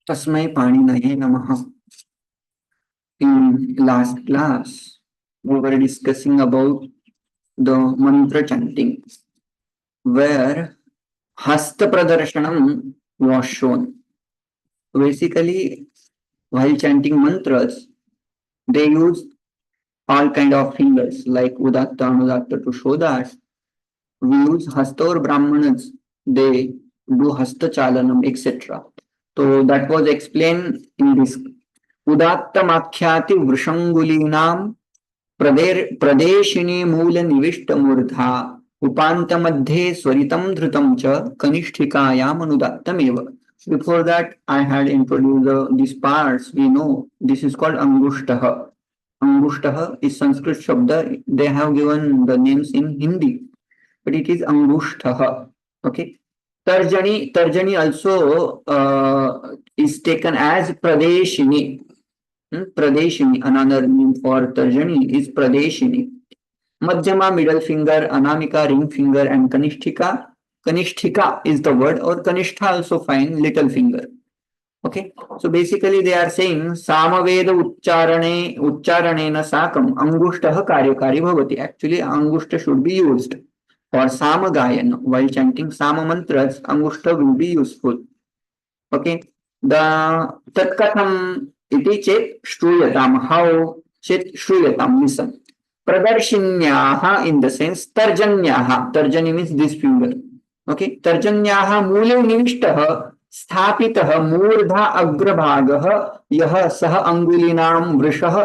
Tasmai Paninaye Namaha. In last class, we were discussing about the mantra chanting, where Hasta Pradarshanam was shown. Basically, while chanting mantras, they use all kind of fingers like Udatta, Anudatta to show that we use Hasta or Brahmanas, they do Hasta Chalanam, etc. So that was explained in this उदात्तमाख्याति वृषंगुलीनां प्रदेशिनी मूल निविष्ट मूर्धा उपांत मध्ये स्वरितं धृतं च कनिष्ठिकायाम अनुदात्तमेव. Before that, I had introduced these parts. We know this is called angushtah. Angushtah is Sanskrit shabda. They have given the names in Hindi, but it is angushtah. Okay. Tarjani also is taken as pradeshini. Pradeshini, another name for Tarjani is Pradeshini. Madhyama, middle finger, Anamika, ring finger, and Kanishthika. Kanishthika is the word, or Kanishtha also fine, little finger. Okay, so basically they are saying Samaveda Uchcharanena Sakam Angushtah Karyakari Bhavati. Actually, Angushta should be used for Samagayan. While chanting Sama mantras, Angushta will be useful. Okay, the Tatkatham इति चेत् श्रूयताम. How चेत् श्रूयताम, listen. प्रदर्शिन्याः in the sense तर्जन्याः. तर्जनी means this finger. Okay, तर्जन्याः मूले निविष्टः स्थापितः मूर्धा अग्रभागः यः सः अंगुलीनां वृषः.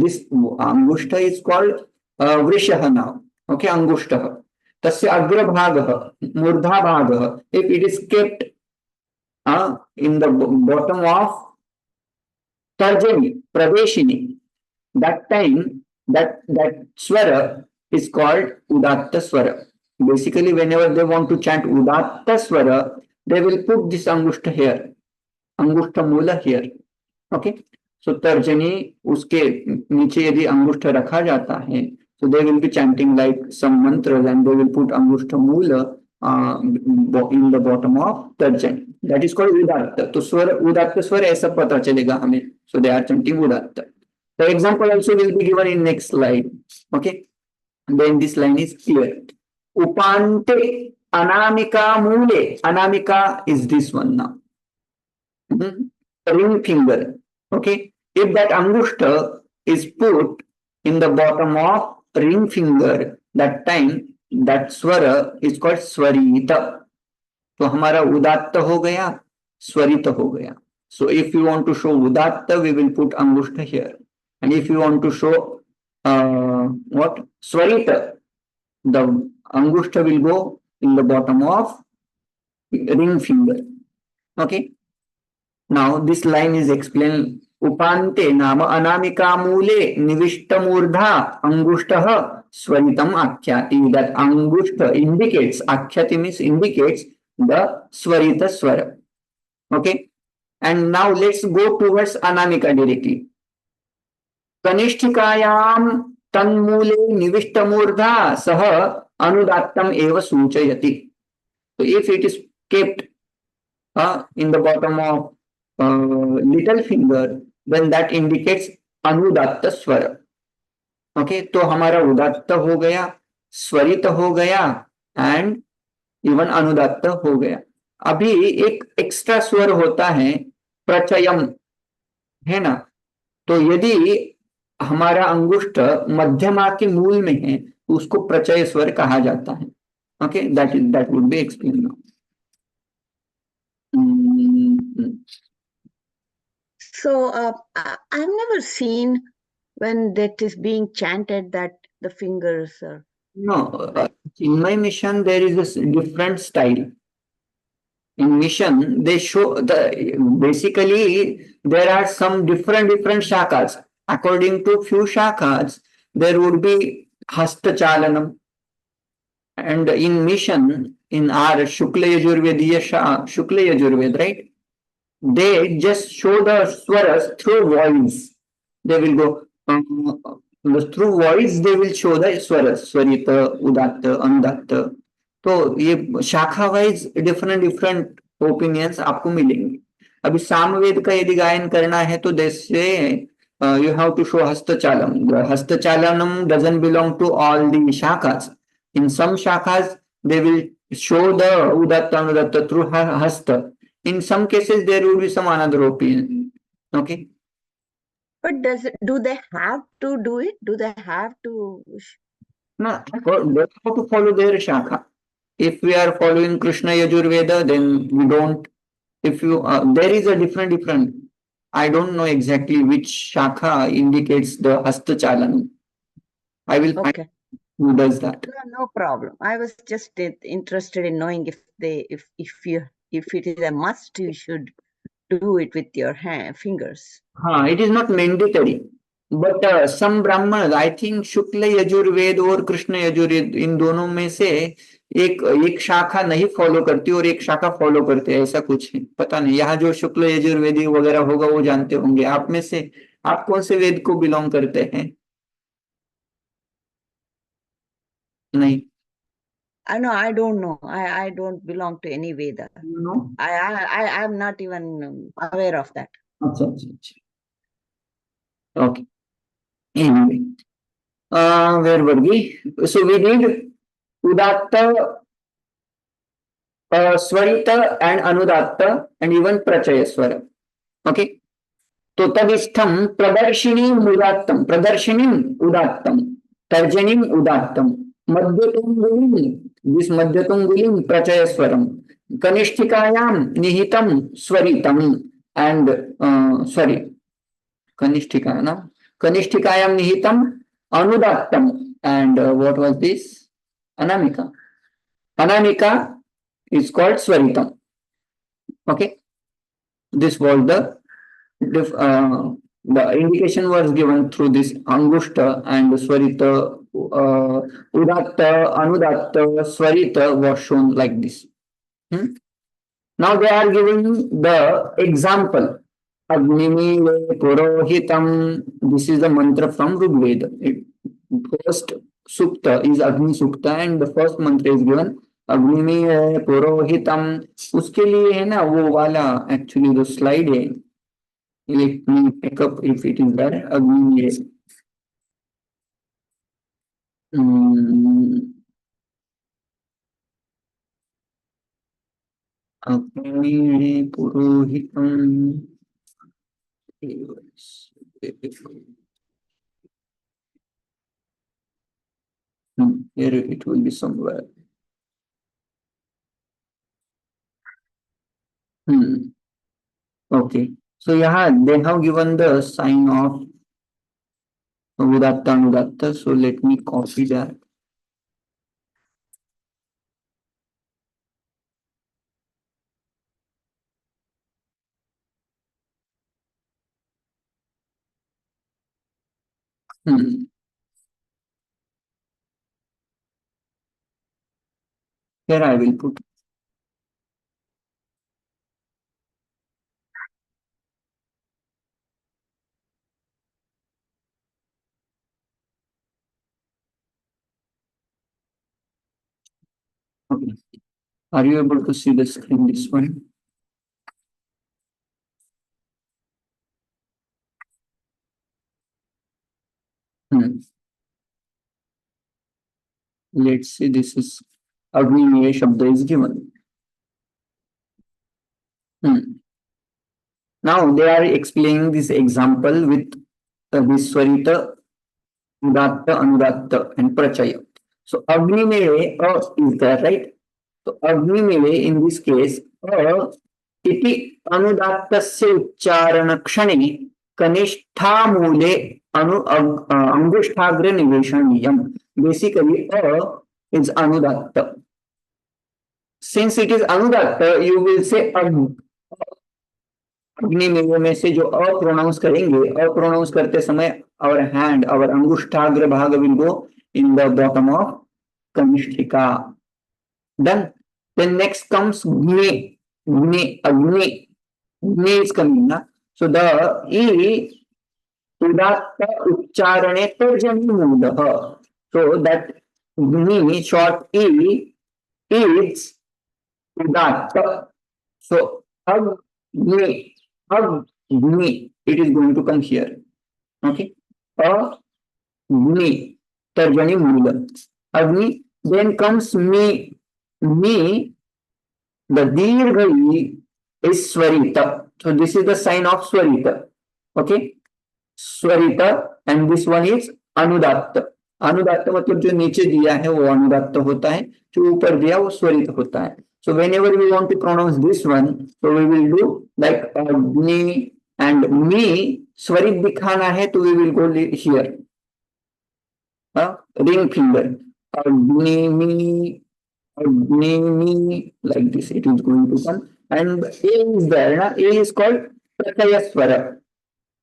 this अंगुष्ठ is called वृषः now. Okay, अंगुष्ठः. तस्य अग्रभागः मूर्धा भागः, if it is kept in the bottom of Tarjani, Pradeshini, that time that swara is called Udatta Swara. Basically, whenever they want to chant Udatta Swara, they will put this Angushta here, Angushta Mula here. Okay, so Tarjani, uske niche yadi Angushta rakha jata hai, so they will be chanting like some mantras and they will put Angushta Mula in the bottom of Tarjani. That is called Udatta. तो स्वर उदात्त स्वर ऐसा पता चलेगा हमें. So they are chanting Udatta. The example also will be given in next slide. Okay. Then this line is clear. Upante Anamika Mule. Anamika is this one now. Ring finger. Okay. If that Angushta is put in the bottom of ring finger, that time that swara is called Swarita. तो हमारा उदात्त हो गया, स्वरित हो गया. So if you want to show udatta, we will put angushta here, and if you want to show what swarita, the angushta will go in the bottom of ring finger. Okay. Now this line is explained. Upante nama anamika mule nivishta murdha angushtah swaritam akhyati. That angushta indicates, akhyati means indicates the Swarita Swara. Okay. And now let's go towards Anamika directly. Kanishthikayam tanmule nivishtamurdha saha anudattam eva suchayati. So if it is kept in the bottom of little finger, then that indicates Anudatta Swara. Okay. तो हमारा उदात्त हो गया, स्वरित हो गया, and even अनुदात्त हो गया. अभी एक एक्स्ट्रा स्वर होता है प्रचयम, है ना. तो यदि हमारा अंगुष्ठ मध्यमा के मूल में है तो उसको प्रचय स्वर कहा जाता है. Okay, that would be explain now. So I've never seen when that is being chanted that the fingers are. No, in my mission there is a different style. In mission they show basically there are some different shakas. According to few shakas, there would be hasta chalanam, and in mission in our Shukla Yajurvediya Shukla Yajurved, right? They just show the swaras through voice. They will go through voice. They will show the swaras, Swarita, Udatta, Anudatta. तो ये शाखा wise different opinions आपको मिलेंगे. अभी सामवेद का यदि गायन करना है तो जैसे you have to show Hastachalam. The Hastachalanam doesn't belong to all the shakhas. In some shakhas, they will show the Udatta Anudatta through Hasta. In some cases, there will be some another opinion. Okay. But do they have to do it? Do they have to? No, they have to follow their shakha. If we are following Krishna Yajurveda, then we don't. If you there is a different. I don't know exactly which shakha indicates the Hastachalanam. I will find Okay. who does that. No problem. I was just interested in knowing if it is a must, you should do it with your fingers. It is not mandatory. But some Brahmanas, I think शुक्ल यजुर्वेद और कृष्ण यजुर्वेद इन दोनों में से एक शाखा नहीं follow करती और एक शाखा फॉलो करते हैं, ऐसा कुछ है, पता नहीं। यहाँ जो शुक्ल यजुर्वेदी वगैरह होगा वो जानते होंगे। आप में से आप कौन से वेद को बिलोंग करते हैं? नहीं। I know. I don't know. I don't belong to any Veda. No? I'm not even aware of that. अच्छा अच्छा अच्छा। Okay. Anyway, where were we? So we did Udatta, Swarita and Anudatta and even Prachayaswara. Okay. तो तदिस्थम प्रदर्शिनी उदात्तम, प्रदर्शिनी उदात्तम, तर्जनी उदात्तम, मध्यतुंगुली, this मध्यतुंगुली प्रचय स्वरम, कनिष्ठिकायाम निहितम स्वरितम and sorry कनिष्ठिका ना, कनिष्ठिकायाम निहितम अनुदात्तम एंड व्हाट वाज दिस? अनामिका. अनामिका is called swaritam. Okay, this was the indication was given through this Angushta and Swarita, Udatta, Anudatta, Swarita was shown like this. Now they are giving the example. Agnimile Purohitam. This is the mantra from Rigveda. First Sukta is Agni Sukta and the first mantra is given Agnimile Purohitam. उसके लिए है ना वो वाला actually the slide है. Let me pick up if it is there. Agni Agni Purohitam. Here it will be somewhere. Okay. So yeah, they have given the sign of Udatta Anudatta. So let me copy that. Here I will put. Okay. Are you able to see the screen? This one. Let's see. This is Agni Shabda is given. Now they are explaining this example with this Swarita, Udatta, Anudatta, and Prachaya. So Agni Mele is there, right? So Agni Mele in this case, iti Anudattasya Uchcharana Kshane Kanistha Mule Angushthagra Niveshaniyam. Basically, is Anudatta. Since it is Anudatta, you will say अग्नि में से जो pronounce करेंगे, pronounce करते समय our hand, our अंगुष्ठाग्र भाग will go in the bottom of कनिष्ठिका. Done. Then next comes Gne. Agni is coming na. So the E Udatta Uchcharane Tarjani Mudah. So that Gni short E is Udatta. So Agni Agni, it is going to come here. Okay. Agni, Tarjani Mula. Agni, then comes me. Me, the Dirghai is Swarita. So this is the sign of Swarita. Okay. Swarita, and this one is Anudatta. अनुदात्त मतलब जो नीचे दिया है वो अनुदात्त होता है, जो ऊपर दिया वो स्वरित होता है. So whenever we want to pronounce this one, so we will do like Agni and me. Swarit दिखाना है तो we will go here. Ring finger. Agni me, Agni me, like this it is going to come. And A is there. Na? A is called Pratyaya Swara.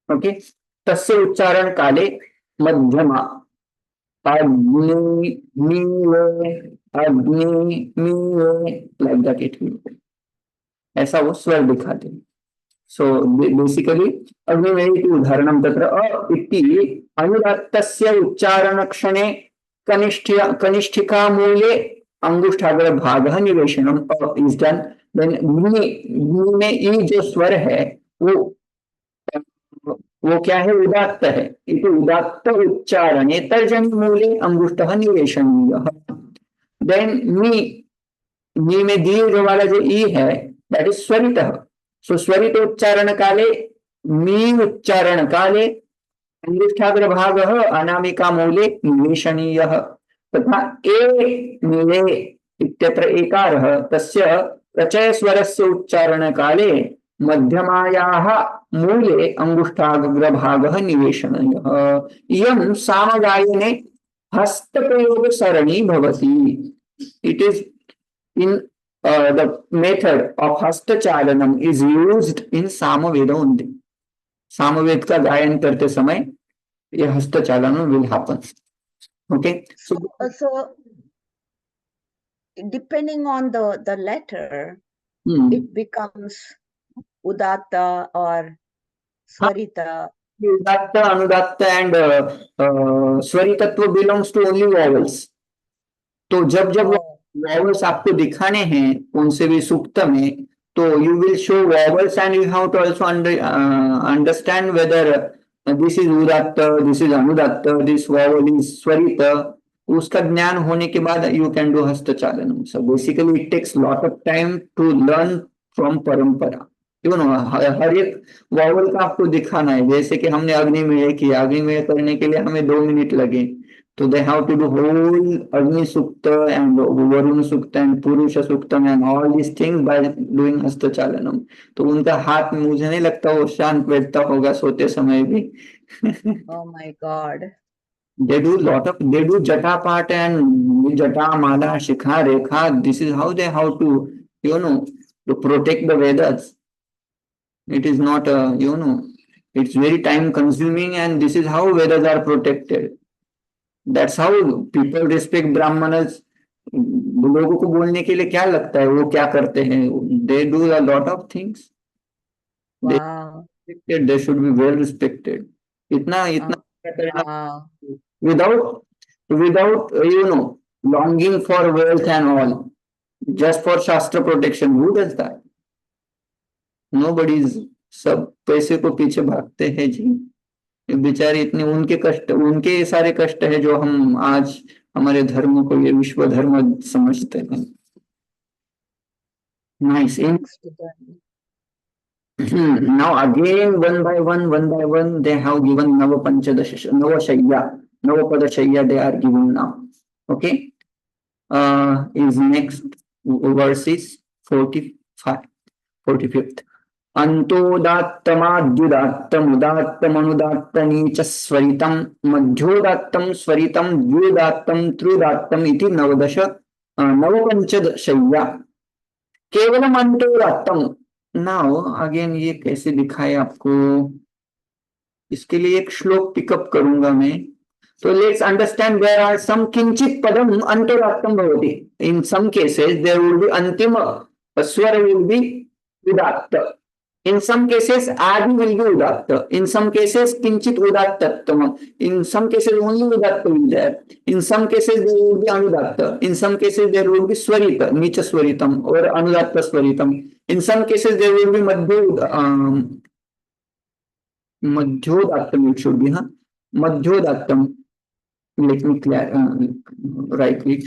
Okay. तस्य उच्चारण काले मध्यमा. Agni me, Agni me, like that it will be. ऐसा वो स्वर दिखाते हैं. So basically अग्नि में इति उदाहरणं तत्र अ इति अनुदात्तस्य उच्चारणक्षणे कनिष्ठिका मूले अंगुष्ठाग्रभागः निवेशनम् अ इज डन. देन ग्नि में ई जो स्वर है वो क्या है, उदात्त है. इति उदात्त उच्चारणे तर्जनी मूले अंगुष्ठः निवेशनीयः. देन मी में दीर्घ वाला जो ई है दैट इज स्वरितः. सो स्वरित उच्चारण काले मी उच्चारण काले अंगुष्ठाग्रभागः अनामिका मूले निवेशनीयः. तथा ए मिले इत्यत्र एकारः तस्य प्रचय स्वरस्य उच्चारण काले मध्यमायाः मूले अंगुष्ठाग्रभागः निवेशनीयः. इयं सामगायने हस्तप्रयोग सरणी भवति. It is in the method of हस्तचालनम is used in Samaveda only. Samaveda का गायन करते समय ये हस्तचालन will happen. Okay. So depending on the letter, it becomes udatta or swarita. Udatta, anudatta and स्वरितत्व belongs to only vowels. तो जब vowels आपको दिखाने हैं कौन से भी सूक्त में, तो you will show vowels and you have to also understand whether this is udatta, this is anudatta, this vowel is swarita. उसका ज्ञान होने के बाद you can do हस्तचालनम. So basically it takes lot of time to learn from परंपरा. हर एक vowel का आपको दिखाना है. जैसे कि हमने अग्निमेय किया, अग्निमेय करने के लिए हमें 2 मिनट लगे. तो they have to do whole Agni Sukta and Varuna Sukta and Purusha Suktam and all this things by doing हस्तचालनम. तो उनका हाथ में मुझे नहीं लगता वो शांत बैठता होगा सोते समय भी. Oh my God. They do jata part and jata mala shikha rekha. This is how they have to to protect the Vedas. It is not it's very time consuming, and this is how Vedas are protected. That's how people respect Brahmanas. लोगों को बोलने के लिए क्या लगता है वो क्या करते हैं? They do a lot of things. Wow. They should be well respected. इतना without longing for wealth and all, just for Shastra protection. Who does that? Nobody's. सब पैसे को पीछे भागते हैं जी. बेचारे इतने उनके कष्ट, उनके सारे कष्ट है जो हम आज हमारे धर्म को ये विश्व धर्म समझते हैं. Nice. Now again one by one they have given Navapadashaya they are given now. Okay. Is next verse is 45th. अंतोदात्तमाद्युदात्तमुदात्तमनुदात्तनीच स्वरितं मध्योदात्तं स्वरितं द्युदात्तं त्रिदात्तम इति नवपंचदशय्या. केवलम अंतोदात्तम. नाउ अगेन ये कैसे दिखाए आपको, इसके लिए एक श्लोक पिकअप करूंगा मैं. तो let's understand there are some किंचित पदम अंतोदात्तम भवति. In some cases there will be अंतिम स्वर विल बी उदात्त. In some cases, Adi will be Udatta. In some cases, Kinchit Udattattama. In some cases, only Udatta will be there. In some cases, there will be Anudatta. In some cases, there will be Swarita, Nicha Swaritam or Anudatta Swaritam. In some cases, there will be Madhya Madhyodaktam it should be, huh? Madhyodaktam. Let me write it.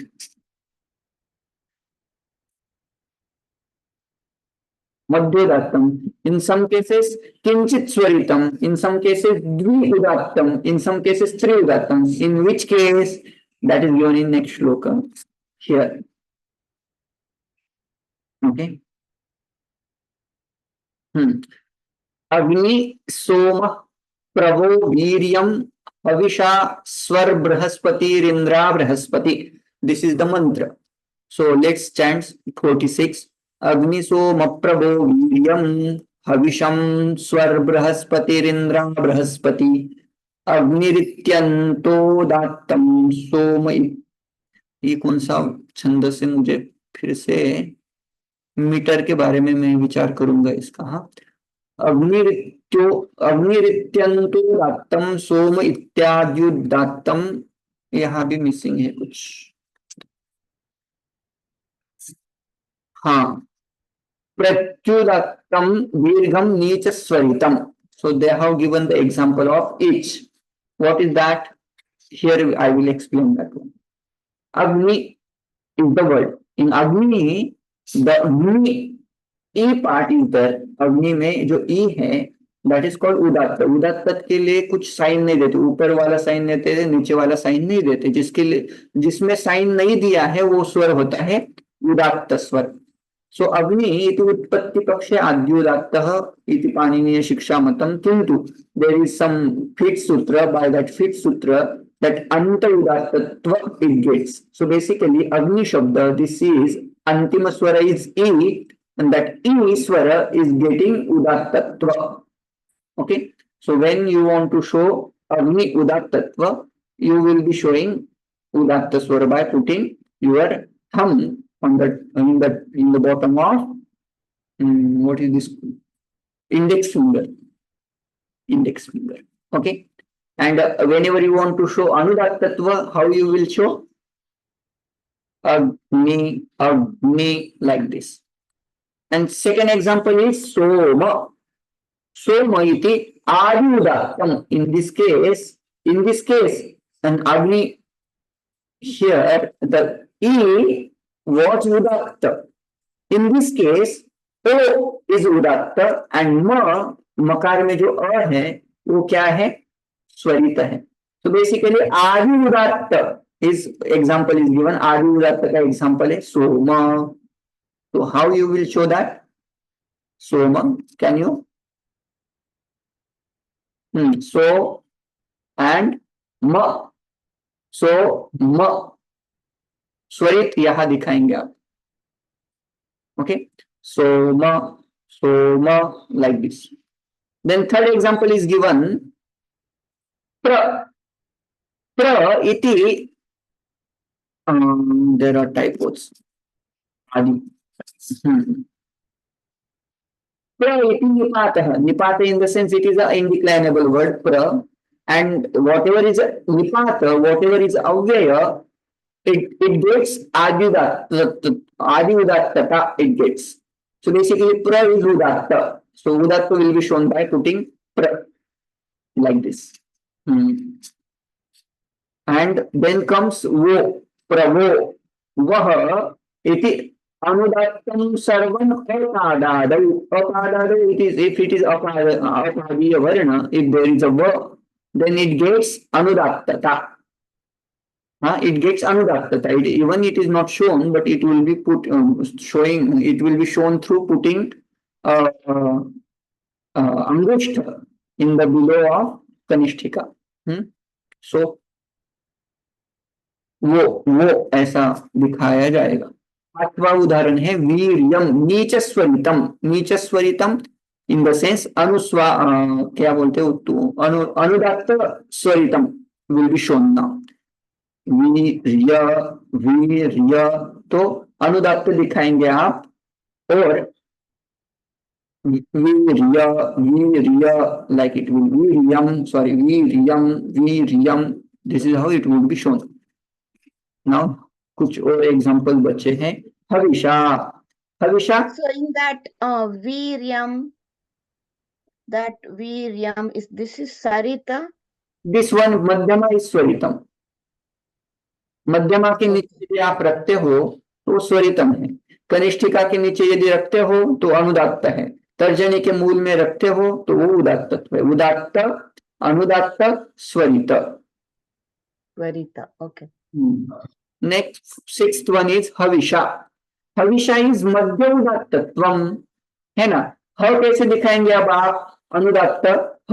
Madhyodaktam. In some cases, kinchit swaritam. In some cases, dvi-udaktam. In some cases, tri-udaktam. In which case, that is given in next shloka here. Okay. Agni soma pravo viryam havisha swar brahaspatirindra brahaspati. This is the mantra. So let's chant 46. Agni soma pravo viryam havisham swar brahaspatirindra brahaspati. अग्निरित्यंतो दात्तम सोम. ये कौन सा छंद से, मुझे फिर से metre के बारे में मैं विचार करूंगा इसका. हाँ, अग्निरित्यंतो दात्तम सोम इत्याद्युदात्तम. यहाँ भी मिसिंग है कुछ. हाँ, प्रत्युदात्तम दीर्घम नीच स्वरितम. So they have given the example of each. What is that? Here I will explain that one. Agni is the word. In Agni, the Agni E part is there. Agni में जो E है, that is called उदात्त. उदात्त के लिए कुछ sign नहीं देते, ऊपर वाला साइन देते हैं, नीचे वाला साइन नहीं देते. जिसके लिए, जिसमें साइन नहीं दिया है वो स्वर होता है उदात्त स्वर. सो अग्नि इति उत्पत्ति पक्षे आद्योदात्तः इति पाणिनीय शिक्षा मतम. किंतु देयर इज सम फिट सूत्र. बाय दैट फिट सूत्र that anta udattva it gets. So basically Agni Shabda, this is antima swara is E, and that E swara is getting udattatva. Okay, so when you want to show Agni udattatva, you will be showing udatta swara by putting your thumb on in the bottom of what is this, index finger. Okay. And whenever you want to show anudattatva, how you will show? Agni, like this. And second example is Soma. Soma iti adudattam. In this case, and Agni here, the E was udatta. In this case, O is udatta and मकार में जो अ है वो क्या है? स्वरित है. So basically आदि उदात्त is example is given. आदि उदात्त का example है Soma. So how you will show that? Soma, can you? So and ma. So ma स्वरित यहाँ दिखाएंगे आप. Okay, soma, like this. Then third example is given. Pra iti, there are typos. Adi. Pra iti nipatah. Nipata in the sense it is an indeclinable word, pra. And whatever is nipata, whatever is avyaya, it gets adiudattata, it gets. So basically pra is udatta. So udatta will be shown by putting pra like this. And then comes wo, pravo, vah iti anudattam sarvam apadadau. Apadadau, it is, if it is apadiya varna, if there is a va, then it gets anudattata. It gets anudattata. Even it is not shown, but it will be put showing. It will be shown through putting angushta in the below of kanishtika. So वो ऐसा दिखाया जाएगा. पांचवा उदाहरण है वीर्यम नीचस्वरितम in the sense क्या बोलते हो अनुदात्त स्वरितम विल बी शोन नाउ. वीर्य तो अनुदात्त दिखाएंगे आप, और वीर्य like it will वीर्यम, this is how it will be shown. Now कुछ और एग्जांपल बचे हैं. हविषा. So in that Viryam, that Viryam is this is Sarita. This one मध्यमा is स्वरितम. मध्यमा के नीचे यदि आप रखते हो तो स्वरितम है. कनिष्ठिका के नीचे यदि रखते हो तो अनुदात्त है. तर्जनी के मूल में रखते हो तो वो उदात्तत्व है. उदात्त, अनुदात्त, स्वरित. Svarita. Okay. Next, sixth one is हविषा. हविषा इज मध्य उदात्तत्वम, है ना. ह कैसे दिखाएंगे अब आप? अनुदात्त ह,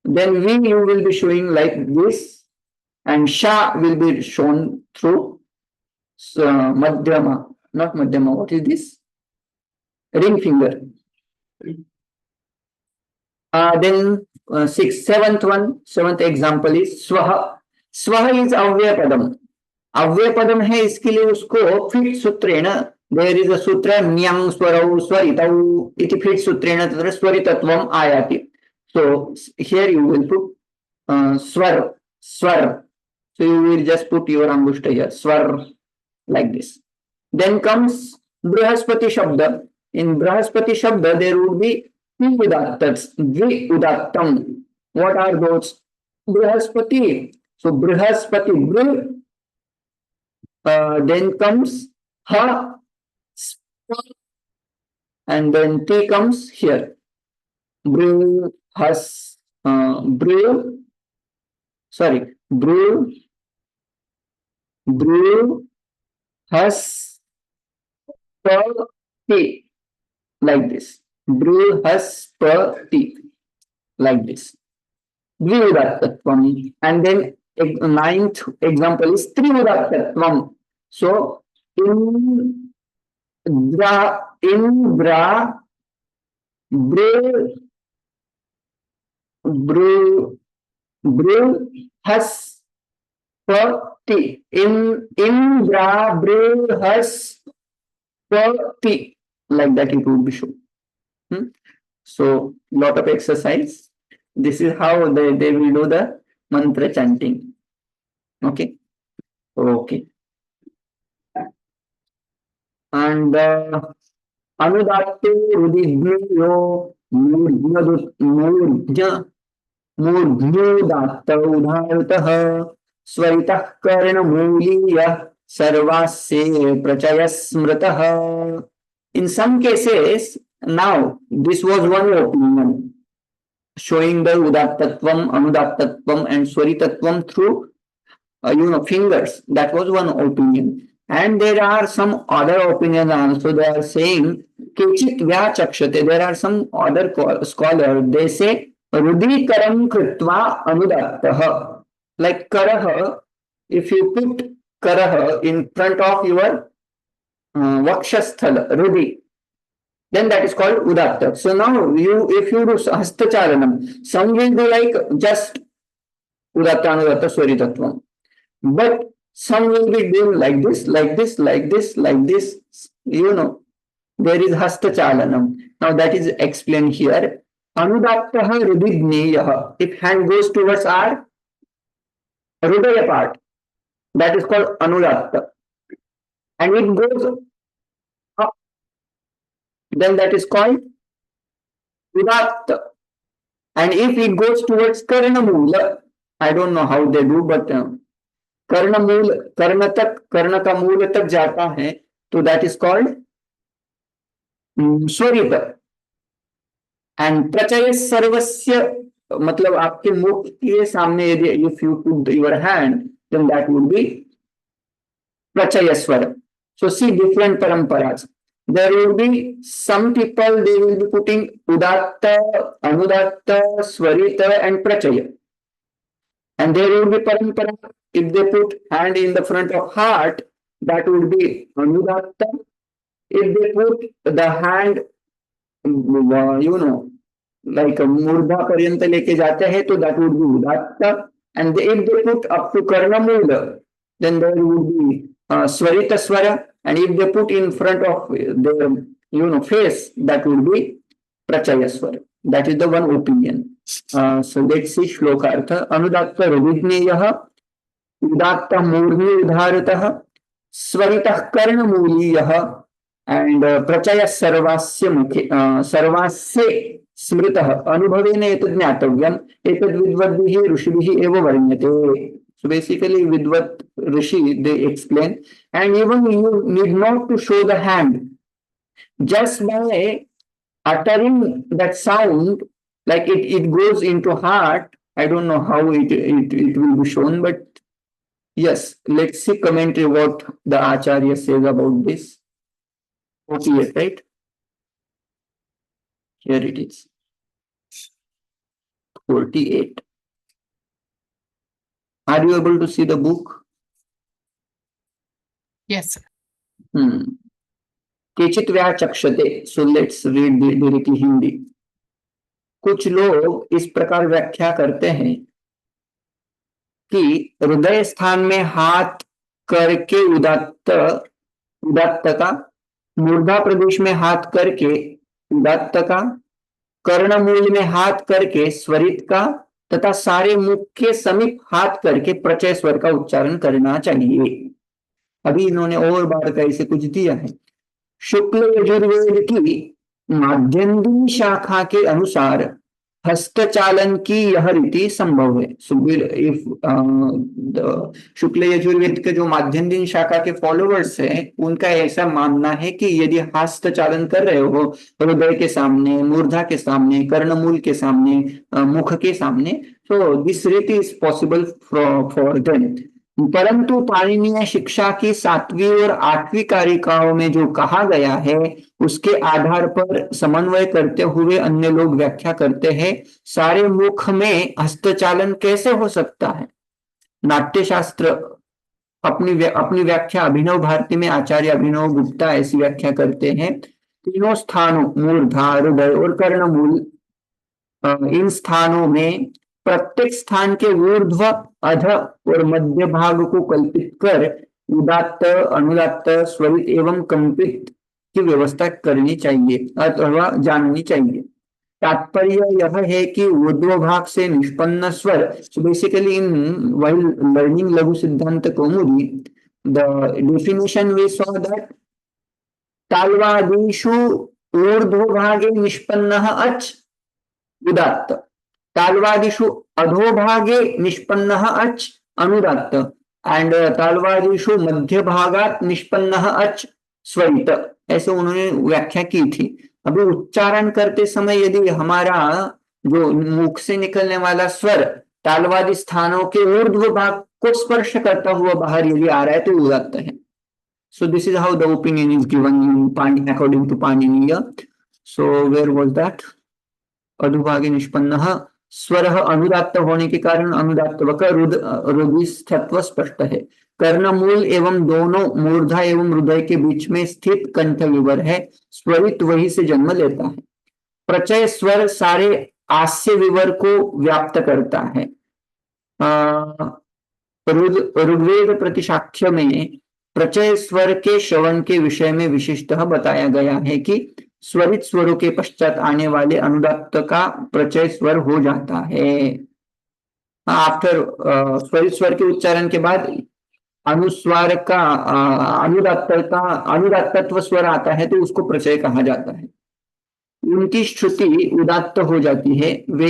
then V you will be showing like this and Sha will be shown through Madhyama, not Madhyama. What is this? Ring finger. Then seventh example is Swaha. Swaha is अव्यय पदम. अव्यय पदम है, इसके लिए उसको फिट सूत्रेण, देयर इज अ सूत्र म्यं स्वरौ स्वरितौ इति fit सूत्रेण तत्र स्वरितत्वम आयाति. So here you will put swar, swar. So you will just put your angushta here, swar, like this. Then comes Brihaspati Shabda. In Brihaspati Shabda there would be two udattats, dvi udattam. What are those? Brihaspati. So Brihaspati, Brih. Then comes Ha, and then T comes here. Brih, Has, Brih, sorry, Brih, Brih, Has, T, like this. Brih, Has, T, like this. Dviudattatvam. And then ninth example is Triudattatvam. So Indra, Bre, Has, T. Indra, Bre, Has, T. Like that it would be shown. So lot of exercise. This is how they will do the mantra chanting. Okay. Okay. And Anudatte Rudigyo Murja Murjudatta Udharitah Swaritah Karna Muliya Sarvasya Prachaya Smritah. In some cases, now this was one opinion showing the udattatvam, anudattatvam and swaritatvam through fingers. That was one opinion. And there are some other opinions also. They are saying Kechit Vyachakshate. There are some other scholars. They say Rudikaram Kritva Anudattah. Like Karaha, if you put Karaha in front of your Vakshasthala, Rudi, then that is called udatta. So now if you do hastacharanam, some will do like just udatta, anudatta, swaritatvam. But some will be doing like this, like this, like this, like this. There is hastachalanam. Now that is explained here. Anudattaha rudigneyaha. If hand goes towards our hridaya part, that is called anudatta. And it goes up, then that is called udatta. And if it goes towards karnamula, I don't know how they do, but karnamula, karna ka moola tak jata hai, so that is called swarita. And prachaya sarvasya, मतलब आपके मुख के सामने यदि if you put your hand, then that would be prachaya swara. So see different paramparas. There will be some people, they will be putting udatta, anudatta, swarita and prachaya. And there will be parampara, if they put hand in the front of heart, that would be anudatta. If they put the hand, like murdha paryanta leke jate hai, to that would be udatta. And if they put up to karnamula, then there would be swarita swara. And if they put in front of their face, that would be prachaya swara. That is the one opinion. So let's see shloka artha. Anudatta rudigneyaha, udatta murni udharitah, swaritah karnamuliyaha, and प्रचय सर्वास्य मुखे सर्वास्य स्मृतः अनुभवेन एतद् ज्ञातव्यम् एतद् विद्वद्भिः ऋषिभिः एव वर्ण्यते. So basically vidvat rishi they explain, and even you need not to show the hand, just by uttering that sound, like it goes into heart. I don't know how it will be shown, but yes, let's see commentary what the Acharya says about this. 48, right? Here it is. 48. Are you able to see the book? Yes, sir. केचित व्याचक्षते. So let's read directly Hindi. कुछ लोग इस प्रकार व्याख्या करते हैं कि हृदय स्थान में हाथ करके उदात्त का, मूर्धा प्रदेश में हाथ करके उदात्त का, कर्णमूल में हाथ करके स्वरित का तथा सारे मुख के समीप हाथ करके प्रचय स्वर का उच्चारण करना चाहिए. अभी इन्होंने और बार का इसे कुछ दिया है. शुक्ल यजुर्वेद की माध्यन्दिनी शाखा के अनुसार हस्तचालन की यह रीति संभव है. इफ शुक्ल यजुर्वेद के जो माध्यन्दिनी शाखा के फॉलोअर्स हैं उनका ऐसा मानना है कि यदि हस्तचालन कर रहे हो हृदय के सामने, मूर्धा के सामने, कर्णमूल के सामने, मुख के सामने, तो दिस रीति इज पॉसिबल फॉर देम. परंतु पाणिनीय शिक्षा की 7वीं और 8वीं कारिकाओं में जो कहा गया है उसके आधार पर समन्वय करते हुए अन्य लोग व्याख्या करते हैं सारे मुख में हस्तचालन कैसे हो सकता है. नाट्यशास्त्र अपनी व्याख्या अभिनव भारती में आचार्य अभिनव गुप्ता ऐसी व्याख्या करते हैं. तीनों स्थानों मूर्धा, हृदय और कर्णमूल, इन स्थानों में प्रत्येक स्थान के ऊर्ध्व, अध और मध्य भाग को कल्पित कर उदात्त, अनुदात्त, स्वरित एवं कंपित की व्यवस्था करनी चाहिए अथवा जाननी चाहिए. तात्पर्य यह है कि ऊर्ध्व भाग से निष्पन्न स्वर. So basically in while learning Laghu Siddhanta Kaumudi the definition we saw that तालवादीषु ऊर्ध्व भागे निष्पन्नः अच् उदात्त, तालवादिषु अधोभागे निष्पन्नः अच् अनुदात्त एंड तालवादिषु मध्य भागात निष्पन्नः अच् स्वरित. ऐसे उन्होंने व्याख्या की थी. अभी उच्चारण करते समय यदि हमारा जो मुख से निकलने वाला स्वर तालवादी स्थानों के ऊर्ध्व भाग को स्पर्श करता हुआ बाहर यदि आ रहा है तो उदात्त है. So this is how the opinion is given according to Paniniya. So where was that? अधोभागे निष्पन्नः स्वर अनुदात्त होने के कारण अनुदात्तवक रुधिस्थत्व स्पष्ट है. कर्णमूल एवं दोनों मूर्धा एवं हृदय के बीच में स्थित कंठ विवर है. स्वरित वही से जन्म लेता है. प्रचय स्वर सारे आस्य विवर को व्याप्त करता है. ऋग्वेद प्रतिशाख्य में प्रचय स्वर के श्रवण के विषय में विशिष्टतः बताया गया है कि स्वरित स्वरों के पश्चात आने वाले अनुदात्त का प्रचय स्वर हो जाता है. आफ्टर स्वरित स्वर के उच्चारण के बाद अनुस्वार का अनुदात्तत्व स्वर आता है तो उसको प्रचय कहा जाता है. उनकी श्रुति उदात्त हो जाती है. वे